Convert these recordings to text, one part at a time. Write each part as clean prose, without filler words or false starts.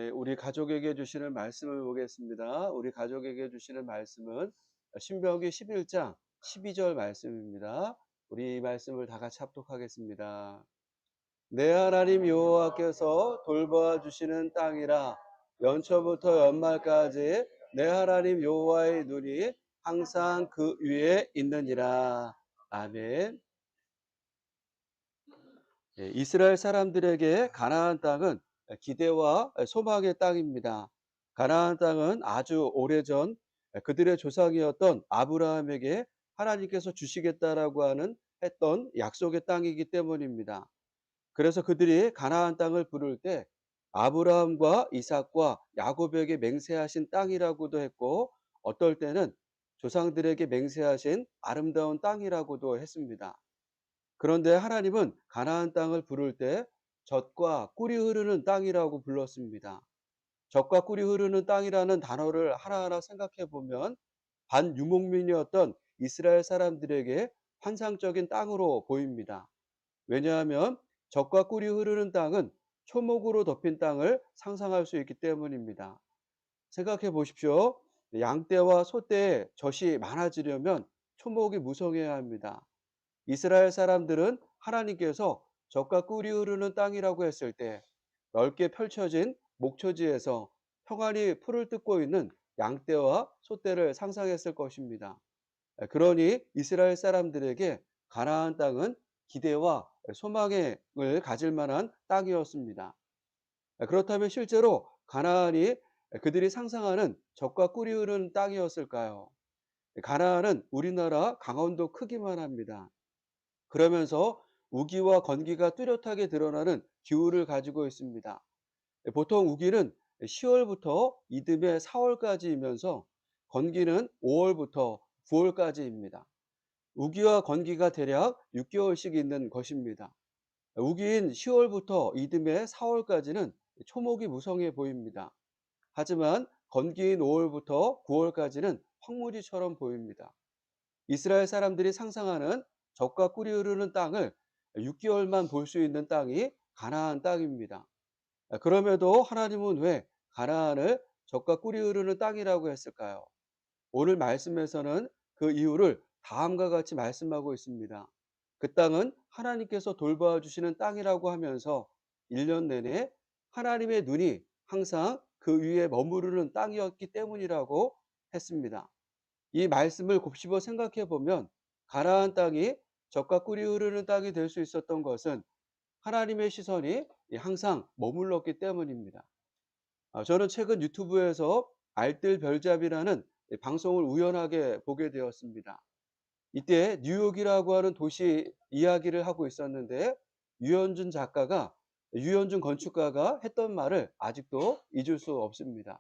네, 우리 가족에게 주시는 말씀을 보겠습니다. 우리 가족에게 주시는 말씀은 신명기 11장 12절 말씀입니다. 우리 이 말씀을 다 같이 합독하겠습니다. 내 하나님 여호와께서 돌보아 주시는 땅이라 연초부터 연말까지 내 하나님 여호와의 눈이 항상 그 위에 있느니라. 아멘. 예, 이스라엘 사람들에게 가나안 땅은 기대와 소망의 땅입니다. 가나안 땅은 아주 오래전 그들의 조상이었던 아브라함에게 하나님께서 주시겠다라고 했던 약속의 땅이기 때문입니다. 그래서 그들이 가나안 땅을 부를 때 아브라함과 이삭과 야곱에게 맹세하신 땅이라고도 했고, 어떨 때는 조상들에게 맹세하신 아름다운 땅이라고도 했습니다. 그런데 하나님은 가나안 땅을 부를 때 젖과 꿀이 흐르는 땅이라고 불렀습니다. 젖과 꿀이 흐르는 땅이라는 단어를 하나하나 생각해 보면 반유목민이었던 이스라엘 사람들에게 환상적인 땅으로 보입니다. 왜냐하면 젖과 꿀이 흐르는 땅은 초목으로 덮인 땅을 상상할 수 있기 때문입니다. 생각해 보십시오. 양떼와 소떼의 젖이 많아지려면 초목이 무성해야 합니다. 이스라엘 사람들은 하나님께서 젖과 꿀이 흐르는 땅이라고 했을 때 넓게 펼쳐진 목초지에서 평안히 풀을 뜯고 있는 양떼와 소떼를 상상했을 것입니다. 그러니 이스라엘 사람들에게 가나안 땅은 기대와 소망을 가질 만한 땅이었습니다. 그렇다면 실제로 가나안이 그들이 상상하는 젖과 꿀이 흐르는 땅이었을까요? 가나안은 우리나라 강원도 크기만 합니다. 그러면서 우기와 건기가 뚜렷하게 드러나는 기후를 가지고 있습니다. 보통 우기는 10월부터 이듬해 4월까지이면서 건기는 5월부터 9월까지입니다. 우기와 건기가 대략 6개월씩 있는 것입니다. 우기인 10월부터 이듬해 4월까지는 초목이 무성해 보입니다. 하지만 건기인 5월부터 9월까지는 황무지처럼 보입니다. 이스라엘 사람들이 상상하는 젖과 꿀이 흐르는 땅을 6개월만 볼 수 있는 땅이 가나안 땅입니다. 그럼에도 하나님은 왜 가나안을 젖과 꿀이 흐르는 땅이라고 했을까요? 오늘 말씀에서는 그 이유를 다음과 같이 말씀하고 있습니다. 그 땅은 하나님께서 돌보아 주시는 땅이라고 하면서 1년 내내 하나님의 눈이 항상 그 위에 머무르는 땅이었기 때문이라고 했습니다. 이 말씀을 곱씹어 생각해 보면 가나안 땅이 젖과 꿀이 흐르는 땅이 될 수 있었던 것은 하나님의 시선이 항상 머물렀기 때문입니다. 저는 최근 유튜브에서 알뜰별잡이라는 방송을 우연하게 보게 되었습니다. 이때 뉴욕이라고 하는 도시 이야기를 하고 있었는데 유현준 건축가가 했던 말을 아직도 잊을 수 없습니다.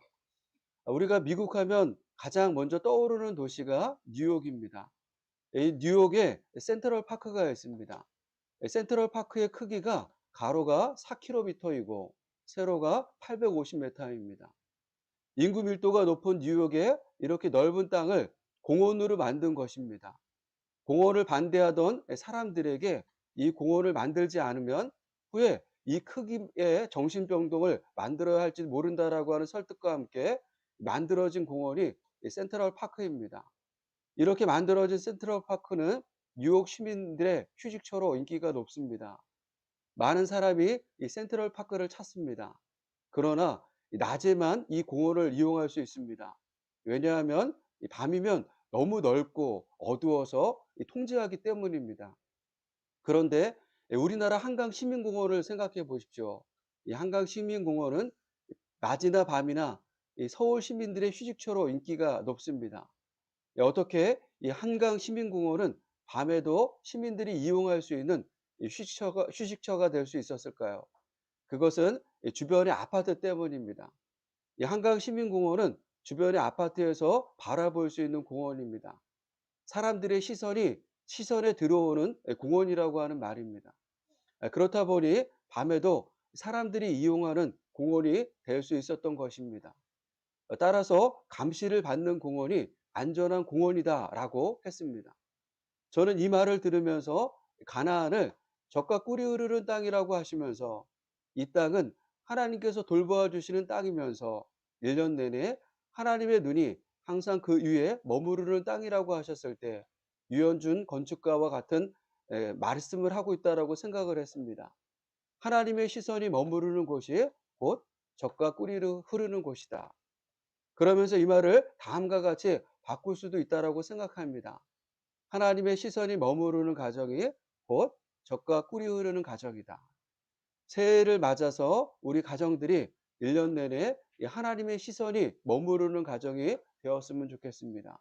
우리가 미국 하면 가장 먼저 떠오르는 도시가 뉴욕입니다. 이 뉴욕에 센트럴 파크가 있습니다. 센트럴 파크의 크기가 가로가 4km이고 세로가 850m입니다. 인구 밀도가 높은 뉴욕에 이렇게 넓은 땅을 공원으로 만든 것입니다. 공원을 반대하던 사람들에게 이 공원을 만들지 않으면 후에 이 크기의 정신병동을 만들어야 할지 모른다라고 하는 설득과 함께 만들어진 공원이 센트럴 파크입니다. 이렇게 만들어진 센트럴 파크는 뉴욕 시민들의 휴식처로 인기가 높습니다. 많은 사람이 이 센트럴 파크를 찾습니다. 그러나 낮에만 이 공원을 이용할 수 있습니다. 왜냐하면 밤이면 너무 넓고 어두워서 통제하기 때문입니다. 그런데 우리나라 한강시민공원을 생각해 보십시오. 이 한강시민공원은 낮이나 밤이나 이 서울 시민들의 휴식처로 인기가 높습니다. 어떻게 이 한강시민공원은 밤에도 시민들이 이용할 수 있는 이 휴식처가 될 수 있었을까요? 그것은 이 주변의 아파트 때문입니다. 이 한강시민공원은 주변의 아파트에서 바라볼 수 있는 공원입니다. 사람들의 시선에 들어오는 공원이라고 하는 말입니다. 그렇다 보니 밤에도 사람들이 이용하는 공원이 될 수 있었던 것입니다. 따라서 감시를 받는 공원이 안전한 공원이다라고 했습니다. 저는 이 말을 들으면서 가나안을 젖과 꿀이 흐르는 땅이라고 하시면서 이 땅은 하나님께서 돌보아 주시는 땅이면서 1년 내내 하나님의 눈이 항상 그 위에 머무르는 땅이라고 하셨을 때 유현준 건축가와 같은 말씀을 하고 있다라고 생각을 했습니다. 하나님의 시선이 머무르는 곳이 곧 젖과 꿀이 흐르는 곳이다. 그러면서 이 말을 다음과 같이 바꿀 수도 있다라고 생각합니다. 하나님의 시선이 머무르는 가정이 곧 젖과 꿀이 흐르는 가정이다. 새해를 맞아서 우리 가정들이 1년 내내 이 하나님의 시선이 머무르는 가정이 되었으면 좋겠습니다.